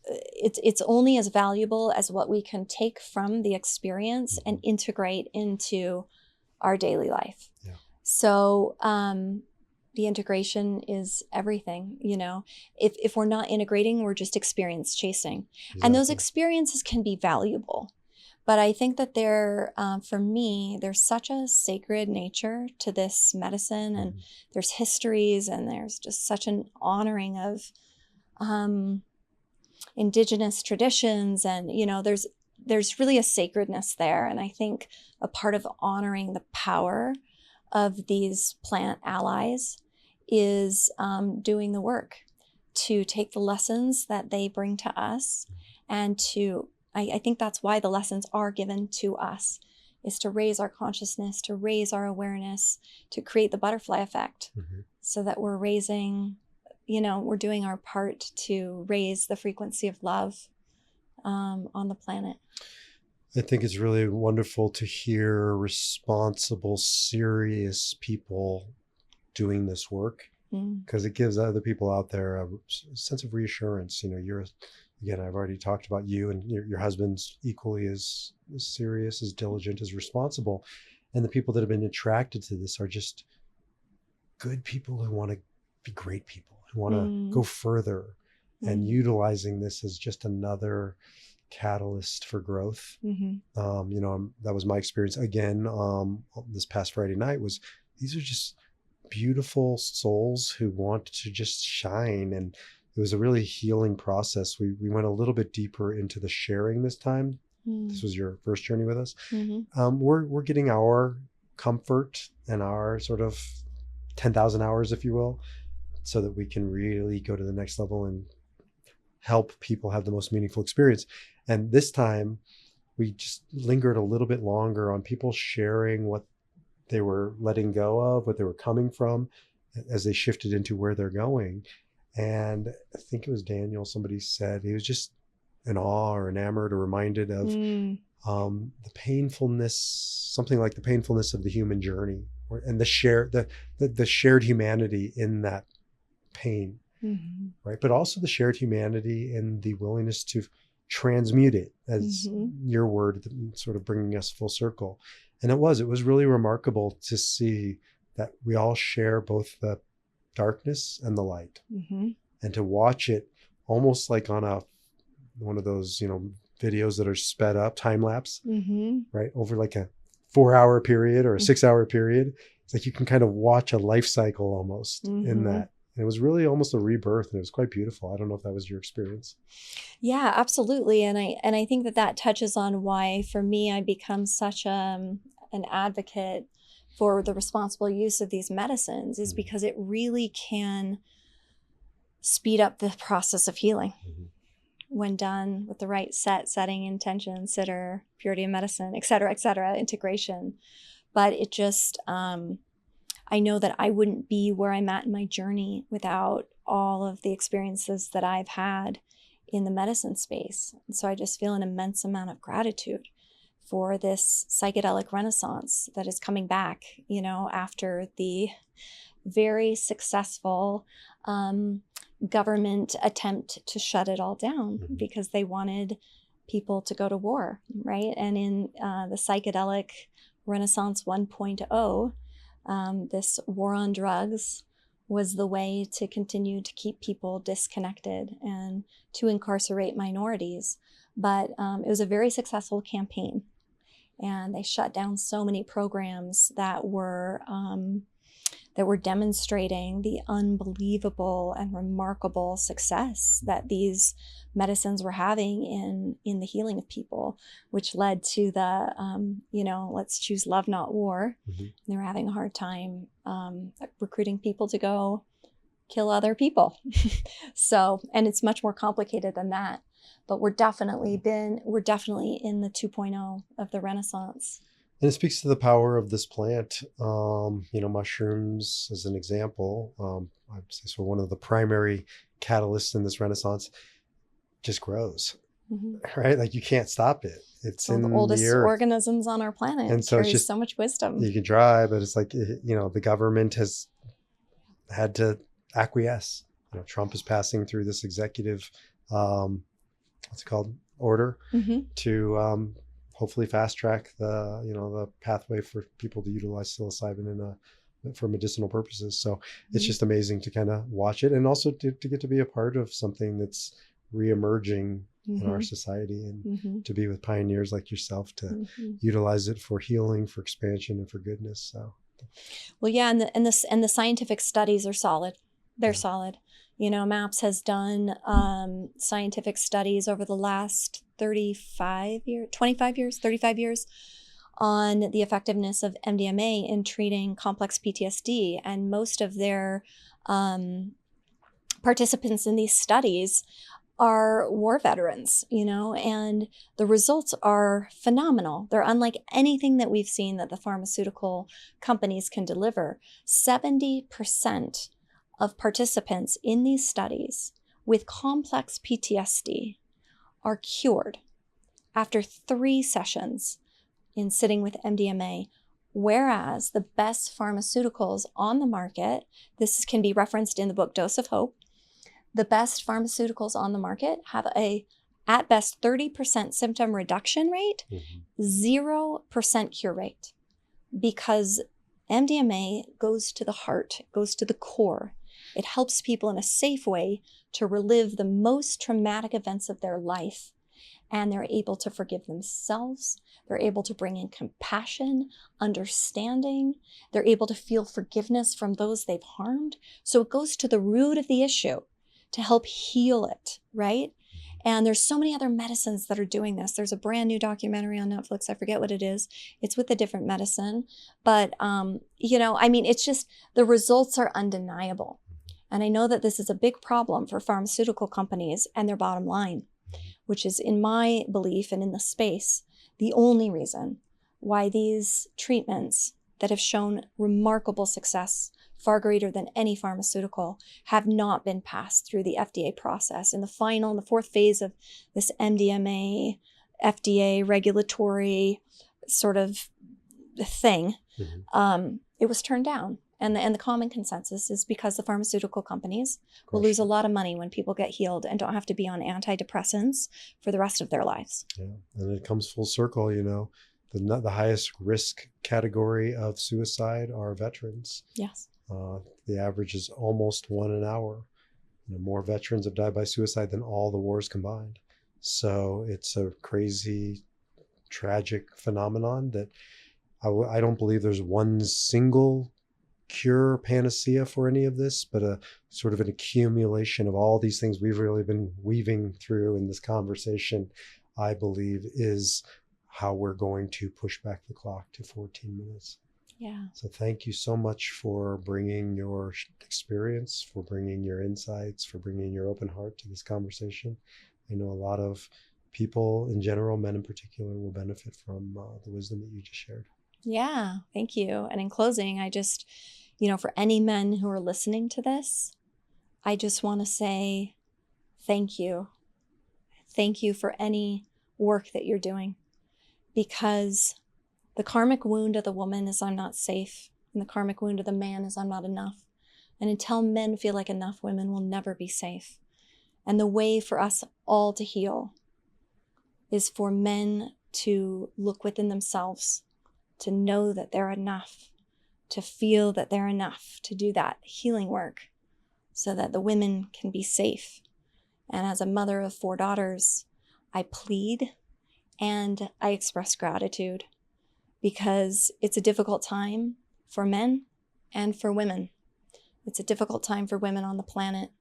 it's only as valuable as what we can take from the experience and integrate into our daily life. Yeah. So, the integration is everything, if we're not integrating, we're just experience chasing. Exactly. And those experiences can be valuable. But I think that for me, there's such a sacred nature to this medicine, and there's histories, and there's just such an honoring of indigenous traditions, and there's really a sacredness there. And I think a part of honoring the power of these plant allies is doing the work to take the lessons that they bring to us, and I think that's why the lessons are given to us, is to raise our consciousness, to raise our awareness, to create the butterfly effect, so that we're raising, we're doing our part to raise the frequency of love on the planet. I think it's really wonderful to hear responsible, serious people doing this work, because it gives other people out there a sense of reassurance. Again, I've already talked about you, and your husband's equally as serious, as diligent, as responsible. And the people that have been attracted to this are just good people who want to be great people, who want to go further, and utilizing this as just another catalyst for growth. That was my experience again this past Friday night. These are just beautiful souls who want to just shine, and it was a really healing process. We went a little bit deeper into the sharing this time. This was your first journey with us. We're getting our comfort and our sort of 10,000 hours, if you will, so that we can really go to the next level and help people have the most meaningful experience. And this time we just lingered a little bit longer on people sharing what they were letting go of, what they were coming from, as they shifted into where they're going. And I think it was Daniel, somebody said he was just in awe or enamored or reminded of the painfulness, something like the painfulness of the human journey, and the shared humanity in that pain, right? But also the shared humanity in the willingness to transmute it, as your word, sort of bringing us full circle. And it was really remarkable to see that we all share both the darkness and the light, and to watch it almost like on one of those videos that are sped up, time lapse, right, over like a 4-hour period or a 6-hour period. It's like you can kind of watch a life cycle almost in that. And it was really almost a rebirth, and it was quite beautiful. I don't know if that was your experience. Yeah, absolutely. And I think that touches on why, for me, I become such an advocate for the responsible use of these medicines, is because it really can speed up the process of healing when done with the right setting, intention, sitter, purity of medicine, et cetera, integration. But it just, I know that I wouldn't be where I'm at in my journey without all of the experiences that I've had in the medicine space. And so I just feel an immense amount of gratitude for this psychedelic renaissance that is coming back, after the very successful government attempt to shut it all down because they wanted people to go to war, right? And in the psychedelic renaissance 1.0, this war on drugs was the way to continue to keep people disconnected and to incarcerate minorities. But it was a very successful campaign, and they shut down so many programs that were that were demonstrating the unbelievable and remarkable success that these medicines were having in the healing of people, which led to the, let's choose love, not war. Mm-hmm. They were having a hard time recruiting people to go kill other people. So, and it's much more complicated than that. But we're definitely in the 2.0 of the Renaissance. And it speaks to the power of this plant. Mushrooms, as an example, I'd say so one of the primary catalysts in this Renaissance, just grows, right? Like you can't stop it. It's in the oldest the earth. organisms on our planet. And so carries it's just so much wisdom. You can try, but it's like, the government has had to acquiesce. Trump is passing through this executive, what's it called, order to hopefully fast track the pathway for people to utilize psilocybin for medicinal purposes. So it's just amazing to kind of watch it, and also to get to be a part of something that's reemerging in our society, and to be with pioneers like yourself to utilize it for healing, for expansion, and for goodness. So, well, yeah, and the scientific studies are solid. They're solid. MAPS has done scientific studies over the last 35 years on the effectiveness of MDMA in treating complex PTSD. And most of their participants in these studies are war veterans, and the results are phenomenal. They're unlike anything that we've seen that the pharmaceutical companies can deliver. 70% of participants in these studies with complex PTSD are cured after 3 sessions in sitting with MDMA, whereas the best pharmaceuticals on the market, this can be referenced in the book Dose of Hope, the best pharmaceuticals on the market have at best 30% symptom reduction rate, 0% cure rate, because MDMA goes to the heart, goes to the core. It helps people in a safe way to relive the most traumatic events of their life. And they're able to forgive themselves. They're able to bring in compassion, understanding. They're able to feel forgiveness from those they've harmed. So it goes to the root of the issue to help heal it, right? And there's so many other medicines that are doing this. There's a brand new documentary on Netflix. I forget what it is. It's with a different medicine. But, it's just the results are undeniable. And I know that this is a big problem for pharmaceutical companies and their bottom line, which is, in my belief and in the space, the only reason why these treatments that have shown remarkable success, far greater than any pharmaceutical, have not been passed through the FDA process. In the 4th phase of this MDMA, FDA regulatory sort of thing, it was turned down. And the common consensus is because the pharmaceutical companies will lose a lot of money when people get healed and don't have to be on antidepressants for the rest of their lives. Yeah, and it comes full circle, the highest risk category of suicide are veterans. Yes. The average is almost 1 an hour. More veterans have died by suicide than all the wars combined. So it's a crazy, tragic phenomenon that I don't believe there's one single cure panacea for any of this, but a sort of an accumulation of all these things we've really been weaving through in this conversation, I believe, is how we're going to push back the clock to 14 minutes. Yeah. So thank you so much for bringing your experience, for bringing your insights, for bringing your open heart to this conversation. I know a lot of people in general, men in particular, will benefit from the wisdom that you just shared. Yeah, thank you. And in closing, I just, for any men who are listening to this, I just want to say thank you. Thank you for any work that you're doing, because the karmic wound of the woman is I'm not safe, and the karmic wound of the man is I'm not enough. And until men feel like enough, women will never be safe. And the way for us all to heal is for men to look within themselves, to know that they're enough, to feel that they're enough, to do that healing work so that the women can be safe. And as a mother of 4 daughters, I plead and I express gratitude, because it's a difficult time for men and for women. It's a difficult time for women on the planet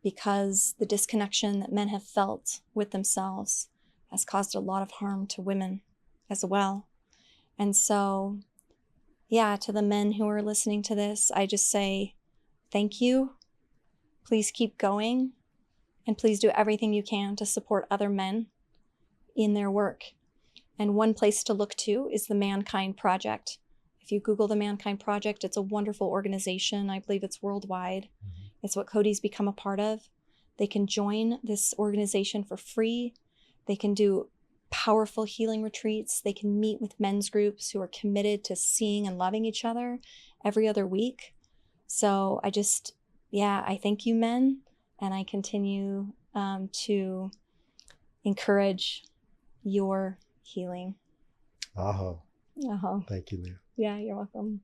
because the disconnection that men have felt with themselves has caused a lot of harm to women as well. And so, yeah, to the men who are listening to this, I just say thank you. Please keep going, and please do everything you can to support other men in their work. And one place to look to is the Mankind Project. If you Google the Mankind Project, it's a wonderful organization. I believe it's worldwide. It's what Cody's become a part of. They can join this organization for free. They can do powerful healing retreats. They can meet with men's groups who are committed to seeing and loving each other every other week. So I thank you, men, and I continue to encourage your healing. Aho. Uh-huh. Thank you, Leah. Yeah, you're welcome.